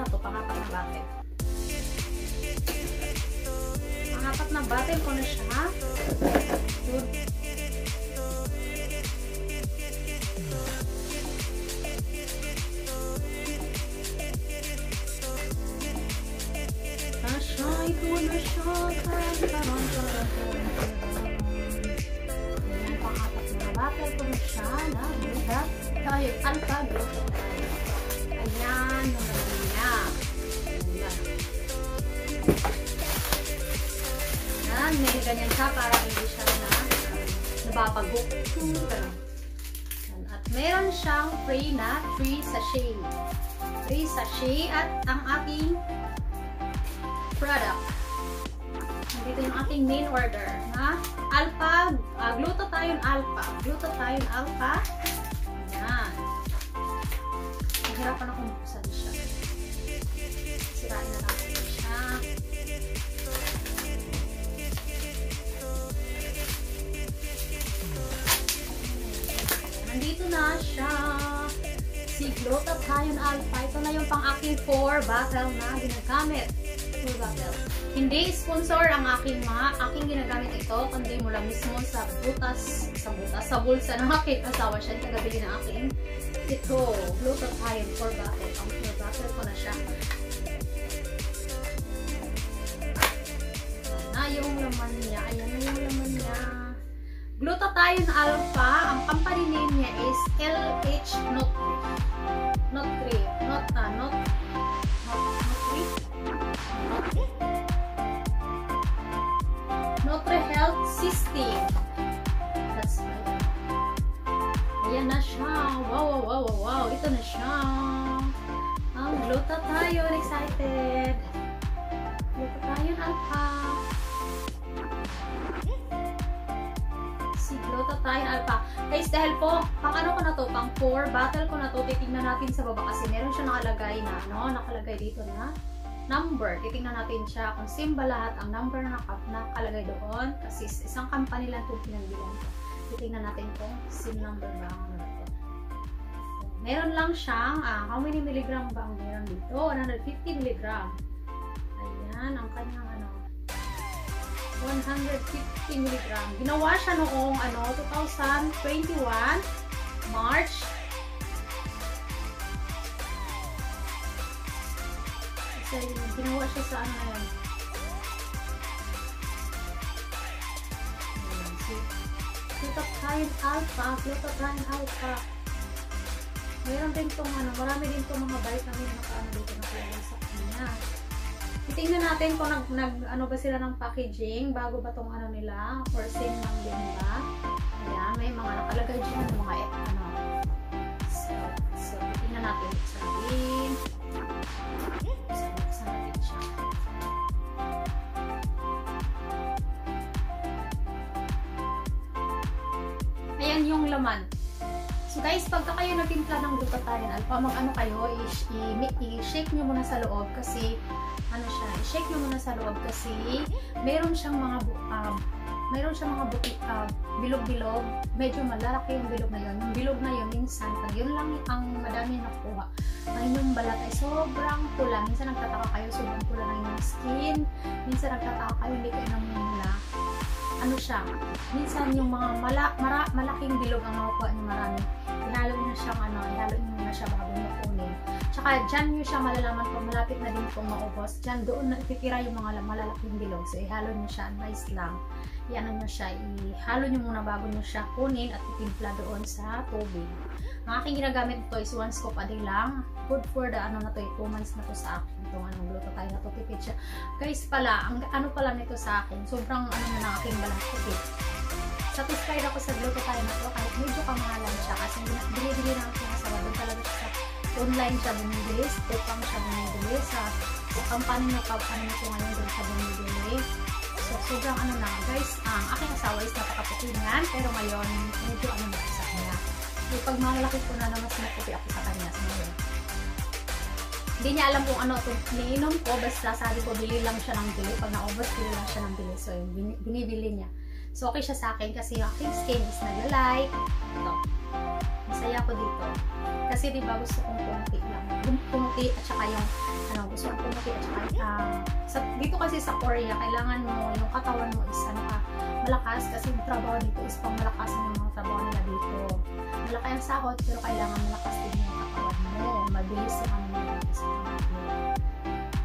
na to, pang-apat na battle. Pang-apat na battle ko na siya. Good. Ito na siya. Ayan, pang-apat na battle ko na siya. Nabuhat tayo. Alpha, glutathione. Ayan, naman niya. Ayan, may ganyan siya para hindi siya nababago. At meron siyang free na 3 sachet. 3 sachet at ang aking product. Dito yung aking main order. Alpha, glutathione alpha. Glutathione alpha. Ayan. Nahirapan akong buksan siya. Sirain na natin siya. Nandito na siya. Si glutathione alpha. Ito na yung pang aking 4 bottle na ginagamit. 4 bottle. Hindi sponsor ang aking ginagamit ito, kundi mula mismo sa bulsa ng aking asawa. Siya yung tagabili ng aking ito, glutathione 4 bottle. Ang 4 bottle ko na siya. Ayan na yung laman niya. Ayan na yung laman niya. Glutathione alpha, ang company name niya is LH Not 3. Health System. That's right. Ayan na siya. Wow. Ito na siya. Ang glutathione. Excited. Glutathione alpha. Si glutathione alpha. Guys, dahil po, pang ano ko na to, pang 4 bottle ko na to, titignan natin sa baba kasi meron siya nakalagay na, nakalagay dito na number. Titingnan natin siya kung same ba lahat ang number na nakalagay doon kasi isang company lang itong pinagbilan ko. Titingnan natin kung same number ba ang ano ito. Meron lang siyang how many milligram ba ang meron dito? 150 milligram. Ayan, ang kanyang 150 milligram. Ginawa siya noong 2021 March. Ginawa siya sa ano na yan. Glutathione alpha. Mayroon din itong marami din itong mga vitamin na nakaano dito nakalagay sa kanya. Titingnan natin kung ano ba sila ng packaging, bago ba itong nila, or same lang din ba. Ayan, may mga nakalagay dyan ng mga So, titingnan natin. Sabihin. Ayan yung laman. So guys, pagka kayo nagtimpla ng glutathione alpha, mag-ano kayo, i-shake nyo muna sa loob kasi i-shake nyo muna sa loob kasi meron siyang mga bilog-bilog, medyo malalaki yung bilog na yun. Yung bilog na yun, minsan, pag yun lang ang madami nakuha, ang inyong balat ay sobrang pula. Minsan nagtataka kayo, sobrang pula na yung skin. Minsan nagtataka kayo, hindi kayo namumula. Ano siya? Minsan yung mga malaking bilog ang nakukuha niyo marami. Ihalo niyo siya ihalo niyo na siya bago niyo kunin. Tsaka dyan niyo siya malalaman kung malapit na din pong maubos. Dyan doon natitira yung mga malalaking bilog. So ihalo niyo siya, advice lang. Ihalo niyo siya, ihalo niyo muna bago niyo siya kunin at itimpla doon sa tubig. Ang aking ginagamit ito is 1 scoop a day lang. Good for the 2 months na to sa akin. Itong glutathione na to, tipid siya. Guys pala, ang pala nito sa akin, sobrang na aking balat tipid. Satisfied ako sa glutathione na to kahit medyo kamahalan siya kasi binibili na ako sa doon talaga siya sa online siya bumibili, coupang siya bumibili sa company na nito ngayon doon siya bumibili. So sobrang guys, ang aking asawa is napakaputingan pero ngayon medyo na sa kanya. So, pag malaki ko na mas maputi ako sa kanya sa ngayon. Hindi niya alam kung ano itong iniinom ko, basta sabi ko bili lang siya ng bili. Pag naubos, bili lang siya ng bili. So yun, binibili niya. So okay siya sa akin kasi yung aking skin is nag-like. Ito. Masaya ako dito. Kasi di ba gusto kong pumuti lang. Pumuti at saka yung, gusto kong pumuti at saka, dito kasi sa Korea, kailangan mo, yung katawan mo is, malakas. Kasi yung trabaho dito is pang malakas yung mga trabaho nila dito. Malaki ang sahod, pero kailangan malakas din yung katawan mo. Mabilis yung nila sa katawan mo.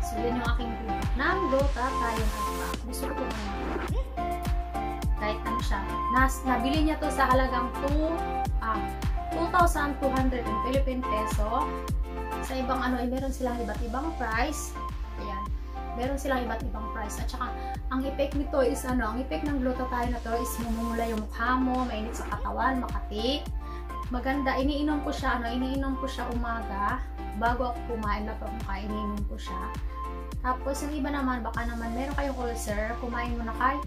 So, yun yung aking review ng glutathione alpha. Gusto ko ito kahit ano siya. Nabili niya to sa halagang 2,200 in Philippine peso. Sa ibang meron silang iba't ibang price. Ayan. Meron silang iba't ibang price. At saka, ang effect nito is ang effect ng glutathione na to is mamumula yung mukha mo, mainit sa katawan, makati. Maganda, iniinom ko siya umaga. Bago ako kumain na pag iniinom ko siya. Tapos, yung iba naman, baka naman meron kayong ulcer, kumain muna kayo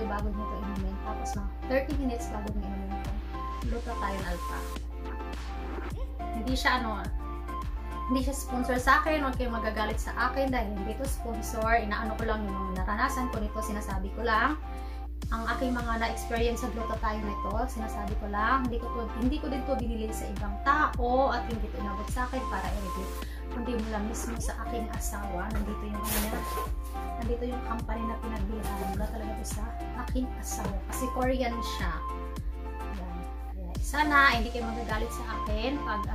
bago nyo ito inumin. Tapos, 30 minutes bago nyo inumin ito. Glutathione alpha. Hindi siya sponsor sa akin, huwag kayong magagalit sa akin dahil hindi ito sponsor. Inaano ko lang yung mga naranasan ko nito, sinasabi ko lang. Ang aking mga na-experience sa glutathione na ito, sinasabi ko lang, hindi ko din ito binili sa ibang tao at hindi ito inabot sa akin para i-review. Kundi mula mismo sa aking asawa. Nandito yung company na pinagbilihan. Mula talaga ito sa aking asawa. Kasi Korean siya. Ayan. Sana hindi kayo magagalit sa akin pag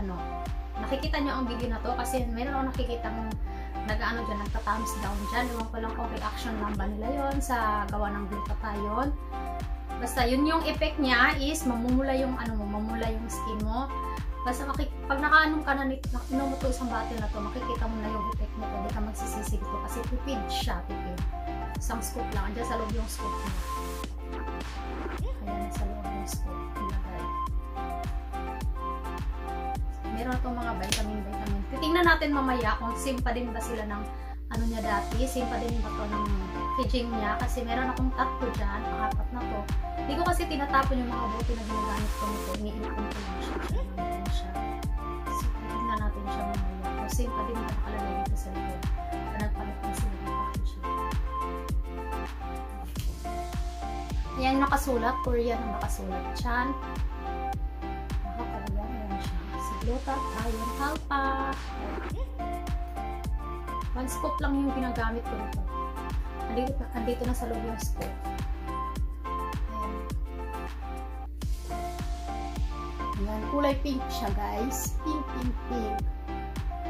nakikita nyo ang video na to. Kasi meron ako nakikita ng nagta-thumbs down dyan. Ewan ko lang kung reaction lang ba nila yon sa gawa ng glutathione. Basta yun yung effect niya is mamumula yung skin mo. Basta pag nakaanom ka na nito, inom mo ito isang bottle na to, makikita mo na yung effect nito. Hindi ka magsisisi dito kasi tipid siya, tipid. Isang scoop lang. Andiyan sa loob yung scoop niya. Ayan, sa loob yung scoop. Meron itong mga vitamin. Titingnan natin mamaya kung same pa din ba sila ng niya dati. Same pa din ba ito ng packaging niya. Kasi meron akong tatlo dyan, apat na to. Hindi ko kasi tinatapon yung mga bote na ginagamit ko nito. Iniipon ko lang siya. So, titingnan natin siya mamaya. Kung same pa din ba nakalagay dito sa likod. Nagpalit na sila ng packaging. Ayan, nakasulat. Korean ang nakasulat. Chan. Glutathione alpha. One scoop lang yung ginagamit ko nito. Andito na sa loob yung scoop. Ayan. Kulay pink siya, guys. Pink.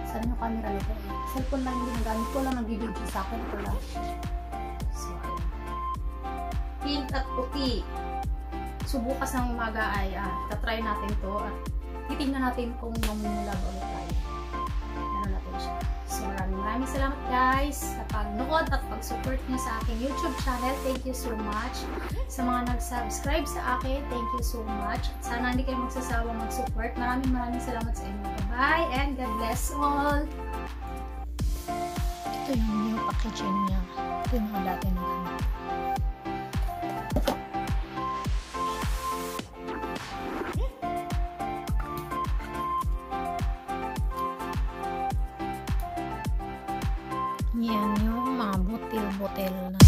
Saan yung camera nito? Cellphone lang yung ginagamit ko lang. Nag-video sa akin. Ito lang. So, ayan. Pink at puti. Subukas ng umaga ay tatry natin to at titingnan natin kung mamumula ba ulit tayo. Ano natin siya. So, maraming salamat guys sa pag-nood at pag-support niyo sa aking YouTube channel. Thank you so much. Sa mga nag-subscribe sa akin, thank you so much. At sana hindi kayo magsasawang mag-support. Maraming salamat sa inyo. Bye and God bless all. Ito yung new packaging niya. Ito yung mga dati na gamit. Yan yung mga butil na